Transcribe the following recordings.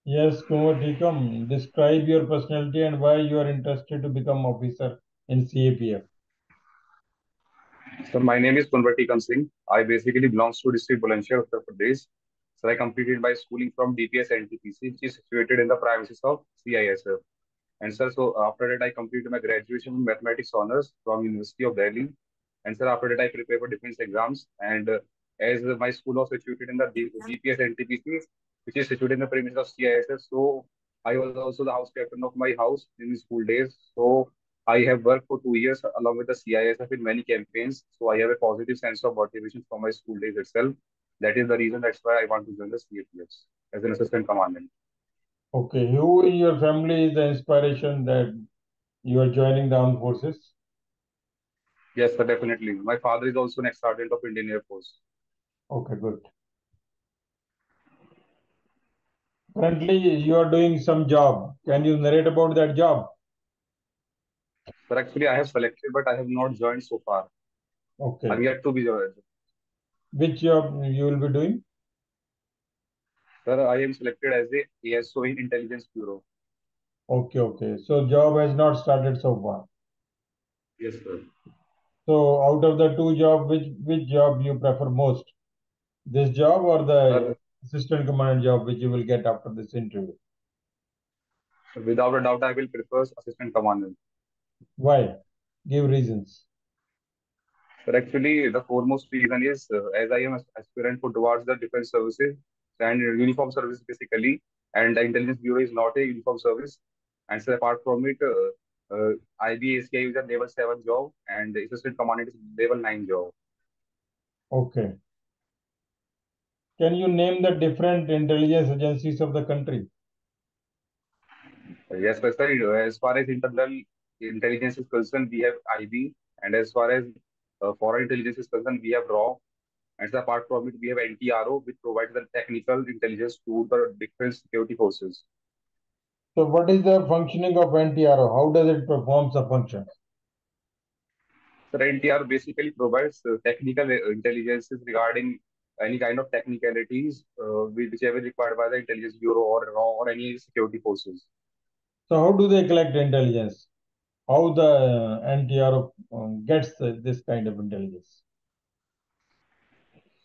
Yes, Kunwar, Teekam, describe your personality and why you are interested to become officer in CAPF. So my name is Kunwar Teekam. I basically belongs to district Bulandshahr, Uttar Pradesh. So I completed my schooling from DPS NTPC, which is situated in the premises of CISF. And sir, so after that I completed my graduation in mathematics honors from University of Delhi. And sir, after that I prepared for defense exams. And as my school was situated in the DPS NTPC, which is situated in the premises of CISF, so I was also the house captain of my house in school days. So I have worked for 2 years along with the CISF in many campaigns. So I have a positive sense of motivation from my school days itself. That is the reason. That's why I want to join the CAPF as an assistant commandant. Okay, who in your family is the inspiration that you are joining the armed forces? Yes, sir, definitely. My father is also an ex-sergeant of Indian Air Force. Okay, good. Currently, you are doing some job. Can you narrate about that job? Sir, actually, I have selected, but I have not joined so far. I'm Okay. yet to be joined. Which job you will be doing? Sir, I am selected as a ASO in Intelligence Bureau. Okay, okay. So job has not started so far. Yes, sir. So out of the two job, which job you prefer most? This job or the Sir, assistant commandant job which you will get after this interview? without a doubt, I will prefer assistant commandant. Why? Give reasons. Sir, actually, the foremost reason is as I am aspirant for towards the defense services and uniform service basically, and the Intelligence Bureau is not a uniform service. And so apart from it, IBACI is a level 7 job, and the assistant commandant is level 9 job. Okay. Can you name the different intelligence agencies of the country? Yes, sir. As far as internal intelligence is concerned, we have IB, and as far as foreign intelligence is concerned, we have RAW. And so apart from it, we have NTRO, which provides the technical intelligence to the different security forces. So what is the functioning of NTRO? How does it perform the function? So NTR basically provides technical intelligence regarding any kind of technicalities, whichever required by the Intelligence Bureau or RAW or any security forces. So how do they collect intelligence? How the NTRO gets this kind of intelligence?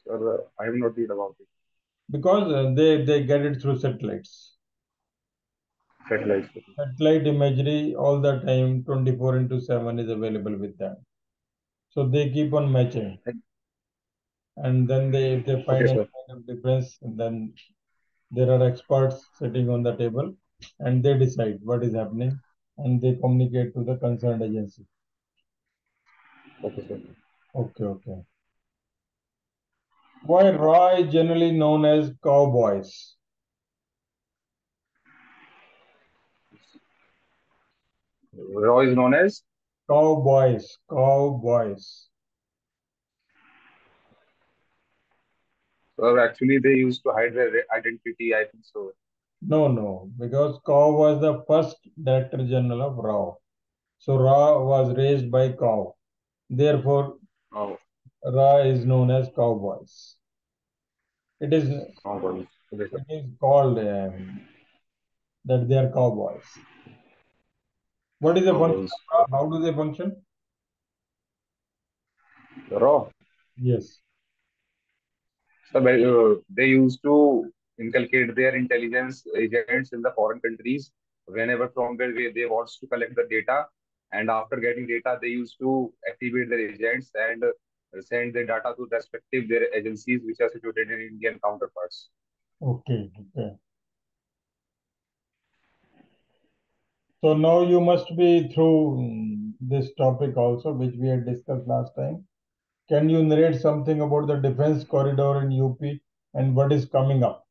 Sir, I have not read about it. Because they get it through satellites. Satellites. Satellite imagery all the time, 24 into 7 is available with them. So they keep on matching. And then if they Okay, find any sir. kind of difference, then there are experts sitting on the table and they decide what is happening and they communicate to the concerned agency. Okay, sir. Okay, okay. Why Raw is generally known as cowboys? RAW is known as. Cowboys, cowboys. Actually, they used to hide their identity, I think so. No, no, because cow was the first Director General of Rao. So Ra was raised by cow. Therefore, Oh, Ra is known as cowboys. It oh, boys. Okay, sir. is called that they are cowboys. What is the Oh, function boys. of Ra? How do they function? RAW. Yes. So they used to inculcate their intelligence agents in the foreign countries whenever from where they wants to collect the data. And after getting data, they used to activate their agents and send the data to respective their agencies which are situated in Indian counterparts. Okay. Okay. So now you must be through this topic also, which we had discussed last time. Can you narrate something about the defense corridor in UP and what is coming up?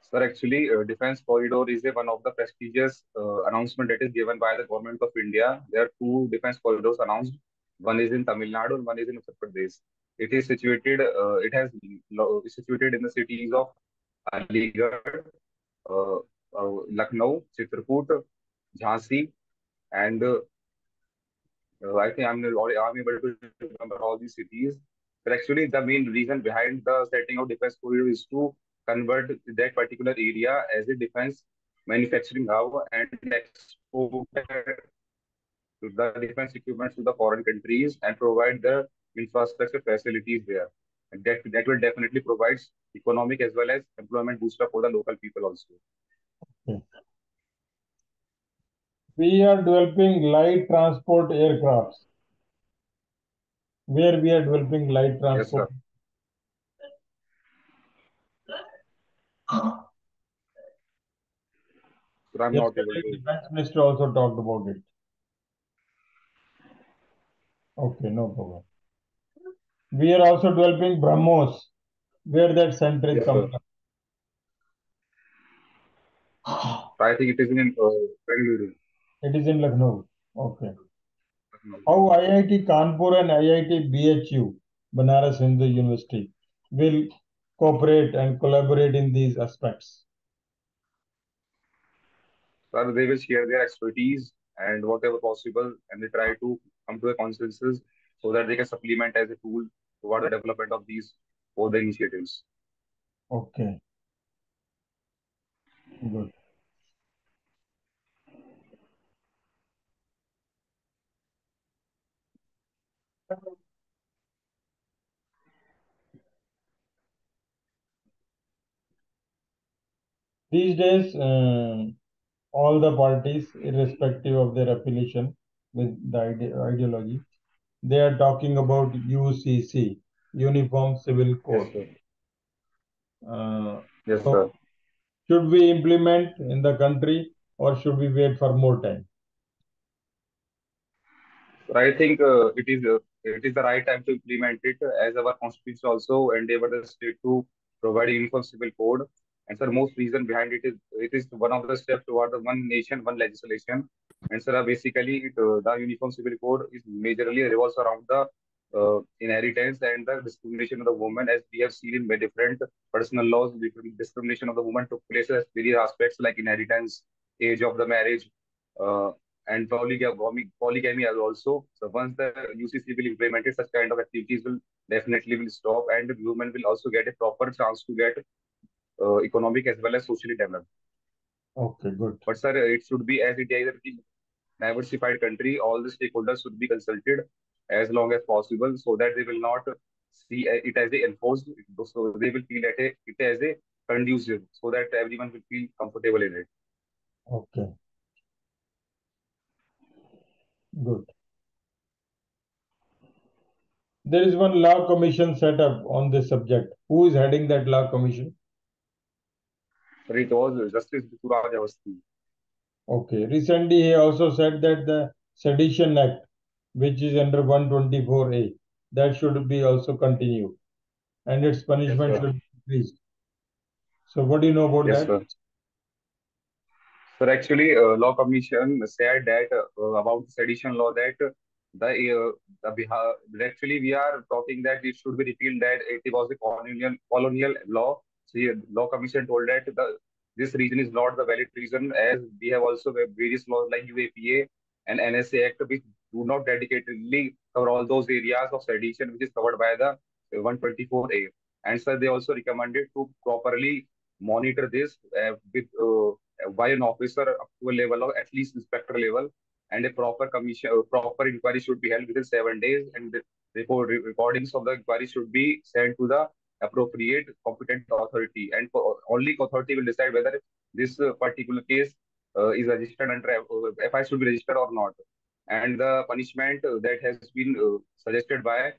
Sir, actually, Defense Corridor is one of the prestigious announcement that is given by the government of India. There are two defense corridors announced. One is in Tamil Nadu and one is in Uttar Pradesh. It is situated. Is situated in the cities of Aligarh, uh, Lucknow, Chitrakoot, Jhansi, and I think I'm able to remember all these cities. But actually, the main reason behind the setting of defense corridor is to convert that particular area as a defense manufacturing hub and export the defense equipment to the foreign countries and provide the infrastructure facilities there. And that will definitely provide economic as well as employment booster for the local people also. Okay. We are developing light transport aircrafts. Where we are developing light Yes, transport. sir. So I'm not able Yesterday, to. Defense Minister also talked about it. Okay, no problem. We are also developing BrahMos. Where that center is Yes, sir. coming up. So I think it is in Bengaluru. It is in Lucknow. Okay. How IIT Kanpur and IIT BHU, Banaras Hindu University, will cooperate and collaborate in these aspects? So they will share their expertise and whatever possible, and they try to come to a consensus so that they can supplement as a tool toward the development of these both the initiatives. Okay, good. These days, all the parties, irrespective of their affiliation with the ideology, they are talking about UCC, Uniform Civil Yes, Code. sir. Yes, So, sir. should we implement in the country or should we wait for more time? So I think it is the right time to implement it as our constitution also endeavor the state to provide a uniform civil code. And sir, most reason behind it is one of the steps toward the one nation, one legislation. And sir, basically the uniform civil code is majorly revolves around the inheritance and the discrimination of the woman, as we have seen in many different personal laws. Discrimination of the woman took place as various aspects like inheritance, age of the marriage. Uh, and polygamy as also. So once the UCC will implement it, such kind of activities will definitely will stop, and women will also get a proper chance to get economic as well as socially developed. Okay, good. But sir, it should be as it is a diversified country. All the stakeholders should be consulted as long as possible, so that they will not see it as a enforced. So they will feel it as a conducive, so that everyone will feel comfortable in it. Okay, good. There is one law commission set up on this subject. Who is heading that law commission? But it was Justice Suraj Awasthi. Okay. Recently, he also said that the Sedition Act, which is under 124A, that should be also continued and its Yes, punishment sir. should be increased. So, what do you know about Yes, that? sir. Sir, actually, Law Commission said that about sedition law that the actually we are talking that it should be repealed that it was a colonial law. So Law Commission told that this reason is not the valid reason, as we have also various laws like UAPA and NSA Act which do not dedicatedly cover all those areas of sedition which is covered by the 124A. And so they also recommended to properly monitor this with by an officer up to a level of at least inspector level, and a proper inquiry should be held within 7 days, and the recordings of the inquiry should be sent to the appropriate competent authority, and only authority will decide whether this particular case is registered under FI should be registered or not. And the punishment that has been suggested by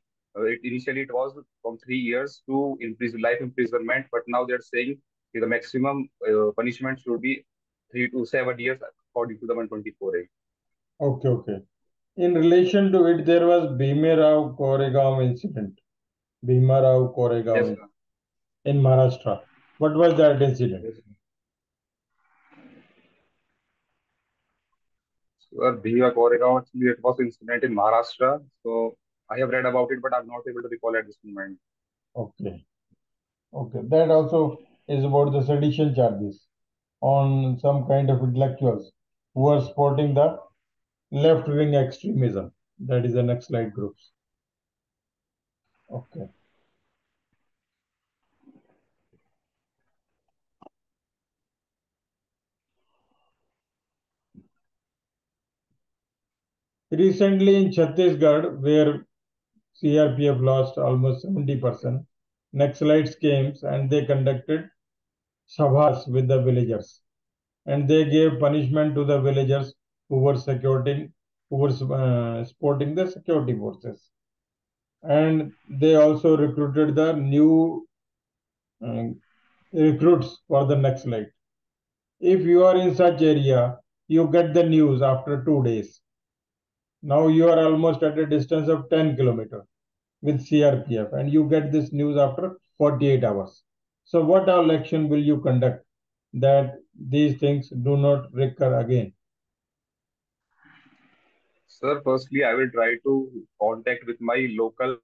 initially it was from 3 years to life imprisonment, but now they're saying the maximum punishment should be 3 to 7 years according to the 124A. Okay, okay. In relation to it, there was Bhime Rao Koregaon incident. Bhima Rao Yes, Koregaon sir. in Maharashtra. What was that incident? Yes, sir. So, Bhiva Koregaon, actually, it was incident in Maharashtra. So I have read about it, but I'm not able to recall at this moment. Okay, okay. That also is about the sedition charges on some kind of intellectuals who are supporting the left wing extremism. That is the next slide groups. Okay. Recently in Chhattisgarh, where CRPF lost almost 70%, Naxalites came and they conducted sabhas with the villagers, and they gave punishment to the villagers who were supporting the security forces, and they also recruited the new uh, recruits for the Naxalite. If you are in such area, you get the news after 2 days. Now you are almost at a distance of 10 kilometers with CRPF, and you get this news after 48 hours. So what all action will you conduct that these things do not recur again? Sir, firstly, I will try to contact with my local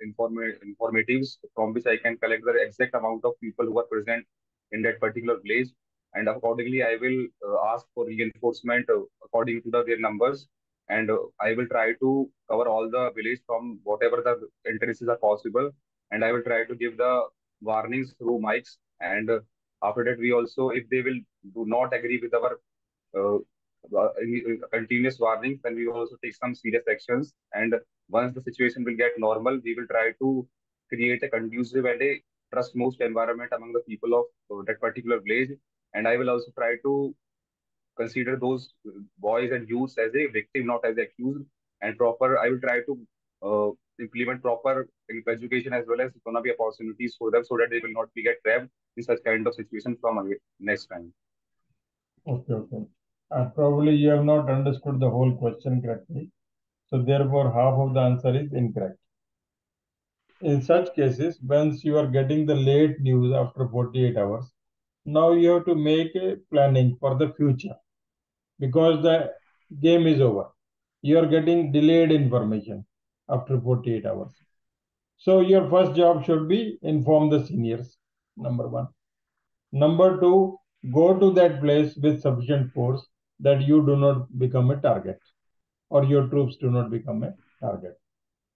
informatives from which I can collect the exact amount of people who are present in that particular village. And accordingly, I will ask for reinforcement according to their numbers. And I will try to cover all the village from whatever the entrances are possible. And I will try to give the warnings through mics. And after that, we also, if they will do not agree with our uh, continuous warnings, then we will also take some serious actions. And once the situation will get normal, we will try to create a conducive and a trust most environment among the people of that particular village. And I will also try to consider those boys and youths as a victim, not as accused. And proper, I will try to implement proper education as well as economic opportunities for them so that they will not be get trapped in such kind of situation from next time. Okay, okay. Probably you have not understood the whole question correctly. So therefore, half of the answer is incorrect. In such cases, once you are getting the late news after 48 hours, now you have to make a planning for the future because the game is over. You are getting delayed information after 48 hours. So your first job should be inform the seniors, number one. Number two, go to that place with sufficient force that you do not become a target or your troops do not become a target.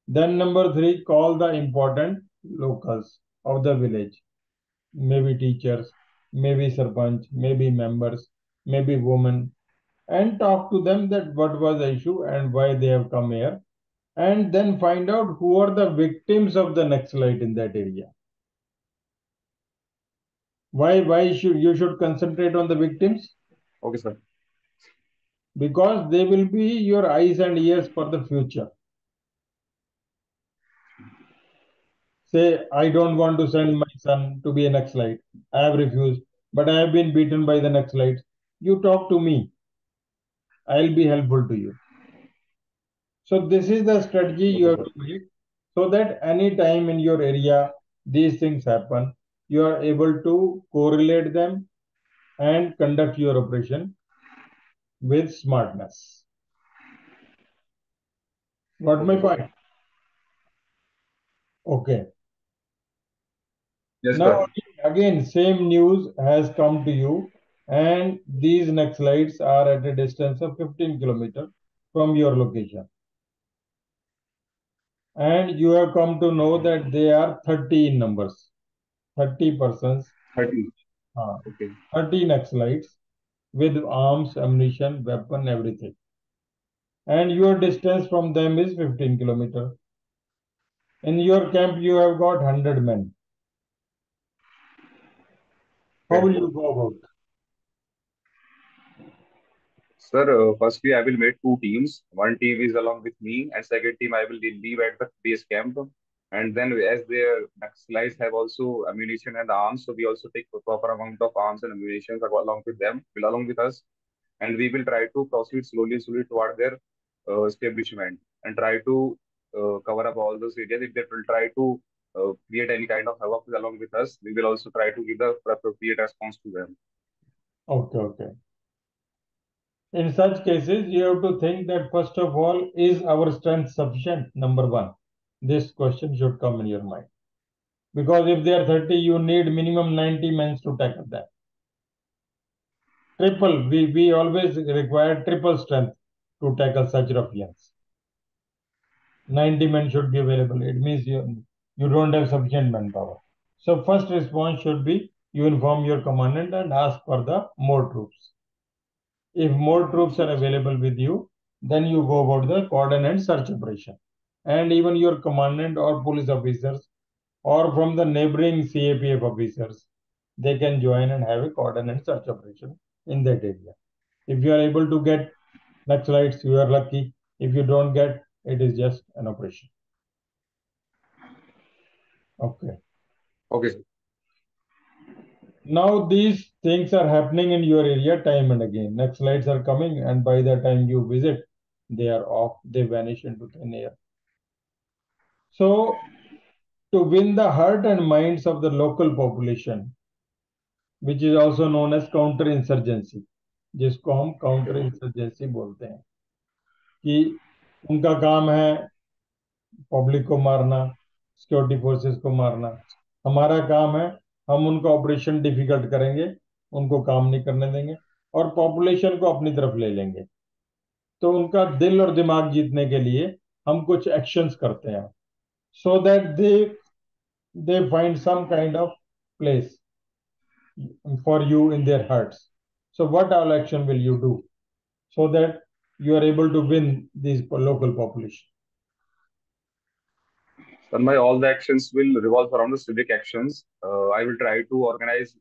Then number three, call the important locals of the village, maybe teachers, maybe sarpanch, maybe members, maybe women, and talk to them that what was the issue and why they have come here, and then find out who are the victims of the Naxalite in that area. Why should you should concentrate on the victims? Okay, sir. Because they will be your eyes and ears for the future. Say, I don't want to send my son to be a Naxalite. I have refused, but I have been beaten by the Naxalites. You talk to me. I'll be helpful to you. So this is the strategy you Okay, have sir. to make so that any time in your area these things happen, you are able to correlate them and conduct your operation with smartness. Got my Okay, sir. point? Okay. Yes, Now sir. again, same news has come to you, and these Naxalites are at a distance of 15 kilometers from your location. And you have come to know that they are 30 in numbers, 30 persons, 30. uh, Okay. 30 Naxalites with arms, ammunition, weapon, everything. And your distance from them is 15 kilometers. In your camp, you have got 100 men. How Okay. will you go about? Sir, firstly, I will make two teams. One team is along with me, and second team I will leave at the base camp. And then, as their Naxalites have also ammunition and arms, so we also take a proper amount of arms and ammunition along with them, along with us, and we will try to proceed slowly toward their establishment and try to cover up all those areas. If they will try to create any kind of havoc along with us, we will also try to give the appropriate response to them. Okay, okay. In such cases, you have to think that first of all, is our strength sufficient? Number one, this question should come in your mind. Because if they are 30, you need minimum 90 men to tackle that. Triple, we always require triple strength to tackle such ruffians. 90 men should be available. It means you don't have sufficient manpower. So first response should be you inform your commandant and ask for the more troops. If more troops are available with you, Then you go about the coordinate search operation. And even your commandant or police officers or from the neighboring CAPF officers, they can join and have a coordinate search operation in that area. If you are able to get Naxalites, you are lucky. If you don't get, it is just an operation. Okay. Okay, sir. Now these things are happening in your area time and again. Naxalites are coming, and by the time you visit, they are off. They vanish into thin air. So to win the heart and minds of the local population, which is also known as counter insurgency, जिसको हम counter Okay. Insurgency बोलते हैं, कि उनका काम है public को मारना, सिक्योरिटी फोर्सेस को मारना। हमारा काम है हम उनका ऑपरेशन डिफिकल्ट करेंगे, उनको काम नहीं करने देंगे और पॉपुलेशन को अपनी तरफ ले लेंगे। तो उनका दिल और दिमाग जीतने के लिए हम कुछ एक्शंस करते हैं, so that they find some kind of place for you in their hearts. So, what all action will you do so that you are able to win these local population? Sir, my all the actions will revolve around the civic actions. I will try to organize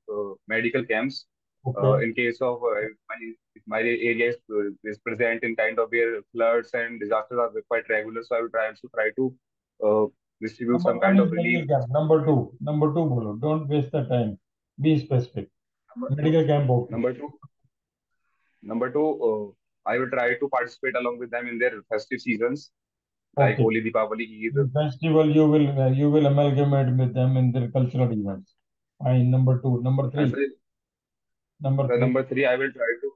medical camps Okay. in case of if my area is present in kind of where floods and disasters are quite regular. So I will try to uh, distribute Number some one kind is of relief. medical camp. Number two, bolo. Don't waste the time. Be specific. Number, Medical camp, okay. number two, number two, I will try to participate along with them in their festive seasons like Okay. Holi, Deepavali, Eid. In festival, you will amalgamate with them in their cultural events. Fine. Number two. Number And three. Number the three. number three, I will try to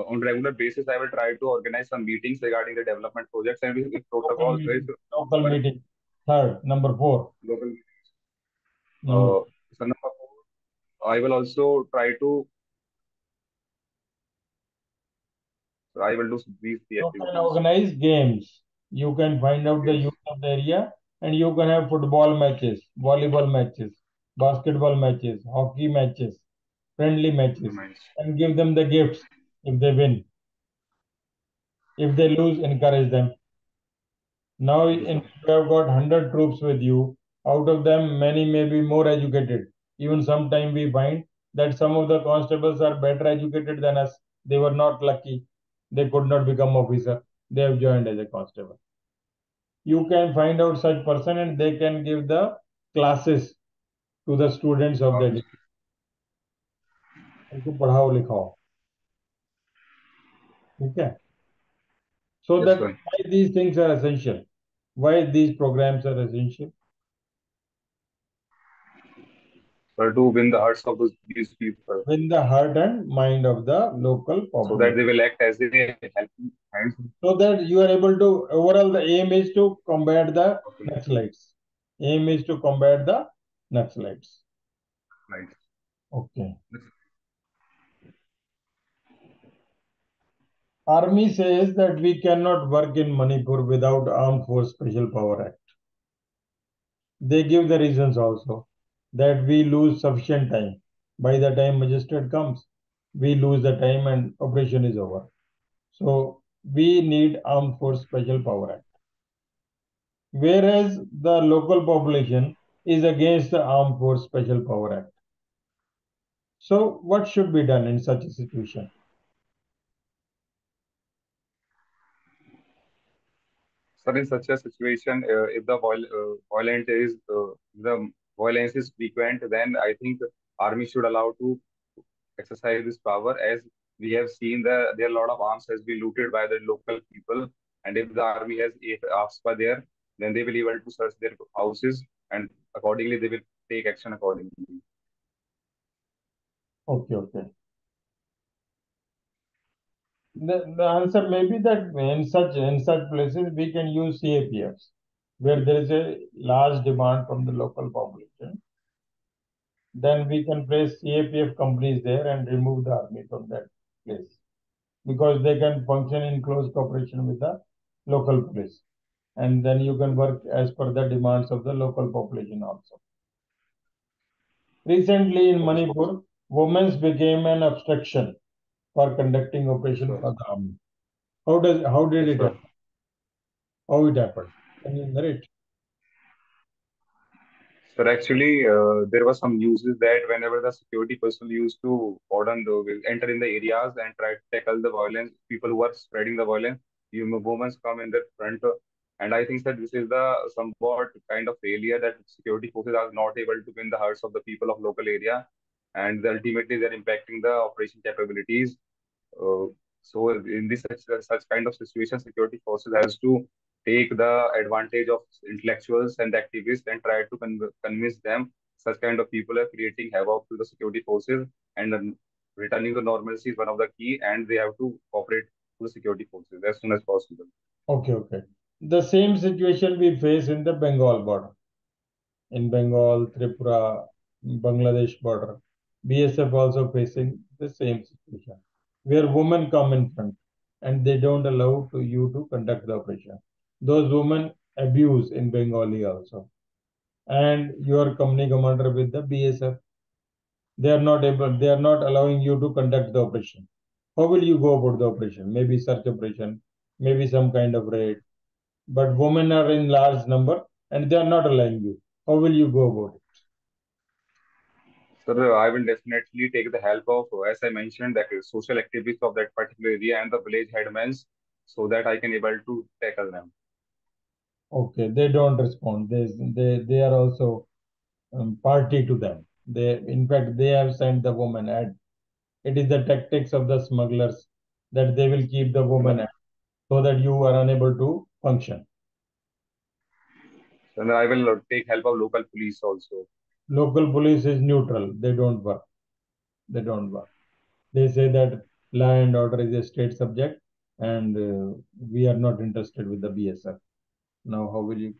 on regular basis. I will try to organize some meetings regarding the development projects and with Local protocols with meeting. Local our meeting. Third. Number four. local. Number So number four, I will also try to. I will do these three You can activities. organize games. You can find out the Games. youth of the area and you can have football matches, volleyball matches, basketball matches, hockey matches, friendly matches, Nice. and give them the gifts if they win. If they lose, encourage them. Now, Okay, sir. you have got 100 troops with you. Out of them, many may be more educated. Even sometimes we find that some of the constables are better educated than us. They were not lucky. They could not become officer. They have joined as a constable. You can find out such person and they can give the classes to the students of the Okay. day. उनको पढ़ाओ लिखाओ, ठीक है? So Yes, that sir. why these things are essential, why these programs are essential. Sir, to win the hearts of these people, Win the heart and mind of the local so that population. they will act as a helping hands. So that you are able to, overall the aim is to combat the Okay. Naxalites. Aim is to combat the Naxalites. Right. Okay. Army says that we cannot work in Manipur without Armed Force Special Power Act. They give the reasons also that we lose sufficient time. By the time magistrate comes, we lose the time and operation is over. So we need Armed Force Special Power Act. Whereas the local population is against the Armed Force Special Power Act. So what should be done in such a situation? Sir, in such a situation, if the the violence is frequent, then I think army should allow to exercise this power. As we have seen, there are a lot of arms has been looted by the local people, and if the army has if arms for there, then they will be able to search their houses, and accordingly they will take action accordingly. Okay, okay. The answer may be that in such places we can use CAPFs where there is a large demand from the local population. Then we can place CAPF companies there and remove the army from that place because they can function in close cooperation with the local police. And then you can work as per the demands of the local population also. Recently in Okay, Manipur, women became an obstruction for conducting operation sure. for the army. How did Yes, it sir. happen? How it happened? Can you narrate? Sir, actually, there was some news is that whenever the security personnel used to enter in the areas and try to tackle the violence, people who are spreading the violence, women come in the front. And I think that this is the somewhat kind of failure that security forces are not able to win the hearts of the people of local area, and ultimately they're impacting the operation capabilities. Uh, so in this such kind of situation, security forces has to take the advantage of intellectuals and activists and try to convince them. Such kind of people are creating havoc to the security forces, and returning to normalcy is one of the key, and they have to cooperate to the security forces as soon as possible. Okay, okay. The same situation we face in the Bengal border. In Bengal, Tripura, Bangladesh border. BSF also facing the same situation, where women come in front and they don't allow to you to conduct the operation. Those women abuse in Bengali also. And your company commander with the BSF, they are not allowing you to conduct the operation. How will you go about the operation? Maybe search operation, maybe some kind of raid. But women are in large number and they are not allowing you. How will you go about it? So I will definitely take the help of, as I mentioned, that is social activists of that particular area and the village headmen, so that I can able to tackle them. Okay, they don't respond. They are also party to them. In fact, they have sent the woman ad. It is the tactics of the smugglers that they will keep the woman ad so that you are unable to function. And I will take help of local police also. Local police is neutral. They don't work. They don't work. They say that law and order is a state subject, and we are not interested with the BSF. Now, how will you?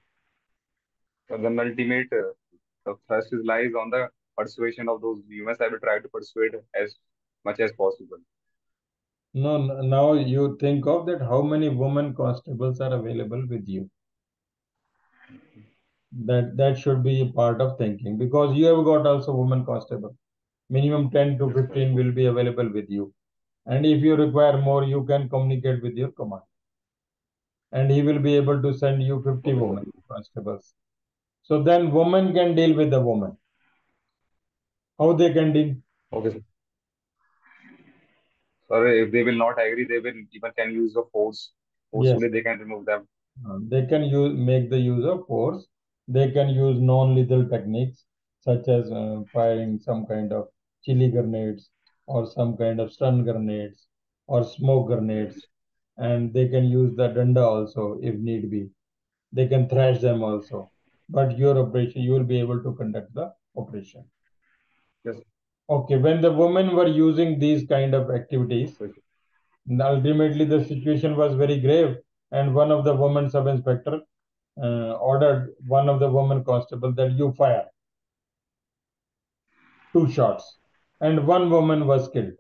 So then ultimate the thrust is lies on the persuasion of those humans. I will try to persuade as much as possible. No, now you think of that. How many women constables are available with you? That should be a part of thinking because you have got also women constable. Minimum 10 to Yes, sir. 15 will be available with you. And if you require more, you can communicate with your command. And he will be able to send you 50 Okay, sir. women constables. So then women can deal with the woman. How they can deal? Okay, sir. Sorry, if they will not agree, they will even can use the force. Yes. Forcefully, they can remove them. They can make the use of force. They can use non-lethal techniques such as firing some kind of chili grenades or some kind of stun grenades or smoke grenades. And they can use the danda also if need be. They can thrash them also. But your operation, you will be able to conduct the operation. Yes, Okay, when the women were using these kind of activities, yes, ultimately the situation was very grave, and one of the women sub-inspector ordered one of the women constable that you fire 2 shots, and one woman was killed.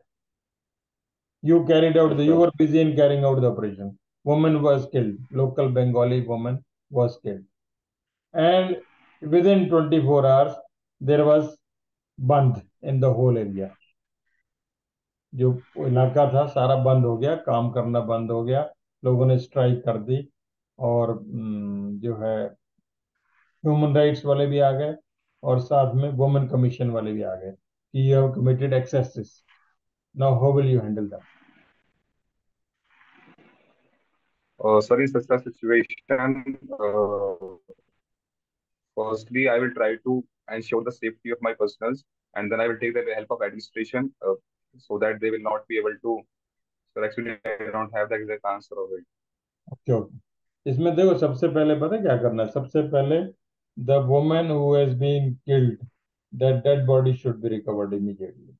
yes, You sir. were busy in carrying out the operation. Woman was killed. Local Bengali woman was killed, and within 24 hours there was band in the whole area. जो इलाका था सारा बंद हो गया, काम करना बंद हो गया, लोगों ने स्ट्राइक कर दी और जो है ह्यूमन राइट्स वाले भी आ गए और साथ में वुमेन कमीशन वाले भी आ गए कि you have committed axes, now how will you handle that? Sorry, such a situation. Firstly, I will try to ensure the safety of my personals, and then I will take the help of administration so that they will not be able to. So actually, I don't have the exact answer of it. Okay okay, इसमें देखो सबसे पहले पता है क्या करना है? सबसे पहले the woman who has been killed, that dead body should be recovered immediately.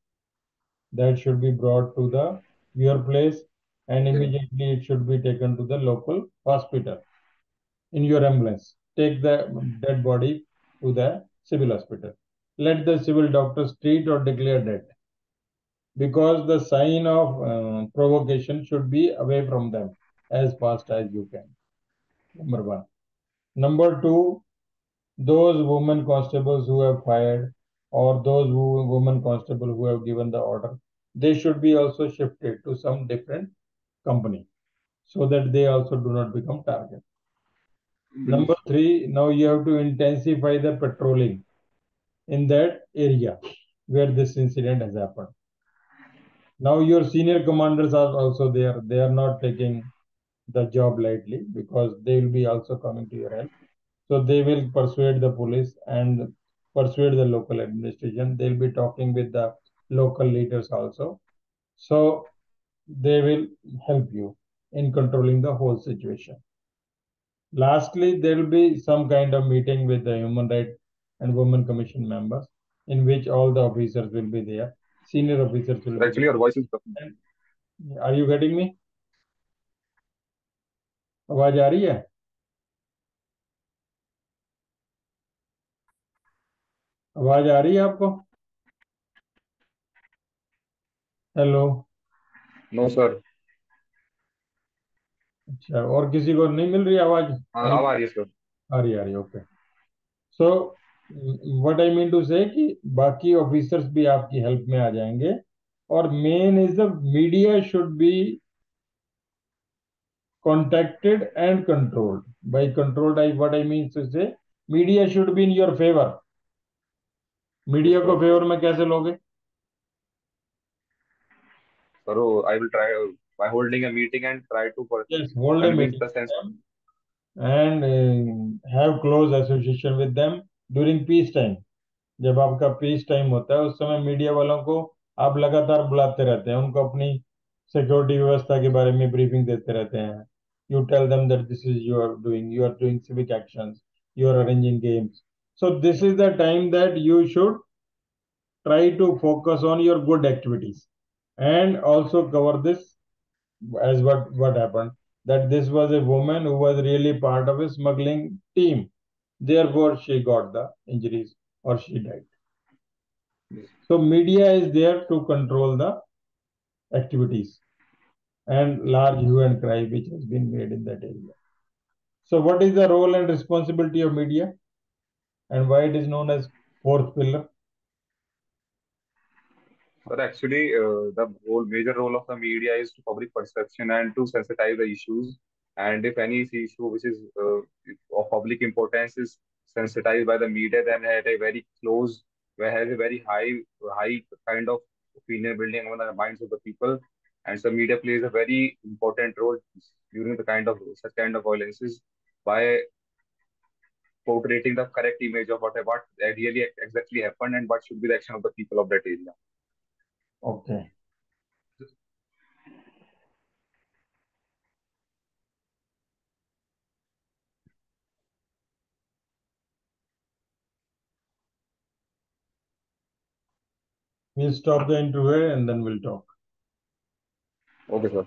That should be brought to the your place, and Yes, immediately it should be taken to the local hospital in your ambulance. Take the dead body to the civil hospital. Let the civil doctors treat or declare dead because the sign of provocation should be away from them as fast as you can. Number one. Number two, those women constables who have fired or those women constable who have given the order, they should be also shifted to some different company. so that they also do not become target. बिल्कुल Number sir. three, now you have to intensify the patrolling in that area where this incident has happened. Now your senior commanders are also there. They are not taking the job lightly because they will be also coming to your help. So they will persuade the police and persuade the local administration. They'll be talking with the local leaders also. So they will help you in controlling the whole situation. Lastly, there will be some kind of meeting with the Human Rights and Women Commission members in which all the officers will be there. Senior officers will Sir, be actually your voice is broken. there. Are you getting me? आवाज आ रही है? आवाज आ रही है आपको? Hello. No sir. अच्छा, और किसी को नहीं मिल रही आवाज? हाँ अब आ रही है सर. आ रही okay. So what I mean to say कि बाकी ऑफिसर्स भी आपकी हेल्प में आ जाएंगे और main is the media should be contacted and controlled. By controlled, what I mean to say, media should be in your favor. Yes media को sir. Favour में कैसे लोगे? Sir, oh, I will try by holding a meeting and try to Yes, hold a convince meeting the with sense. them and have close association with them during peace time. जब आपका peace time होता है उस समय media वालों को आप लगातार बुलाते रहते हैं, उनको अपनी सिक्योरिटी व्यवस्था के बारे में ब्रीफिंग देते रहते हैं. You tell them that this is you are doing civic actions, you are arranging games. So this is the time that you should try to focus on your good activities and also cover this as what happened, that this was a woman who was really part of a smuggling team, therefore she got the injuries or she died. Yes. So media is there to control the activities and large hue and cry which has been made in that area. So what is the role and responsibility of media and why it is known as fourth pillar? But actually, the whole major role of the media is to public perception and to sensitize the issues. And if any issue which is of public importance is sensitized by the media, then had a very close, where has a very high kind of opinion building on the minds of the people. And so media plays a very important role during the kind of such kind of violences by portraying the correct image of what really exactly happened and what should be the action of the people of that area. Okay. We'll stop the interview and then we'll talk. Okay, sir.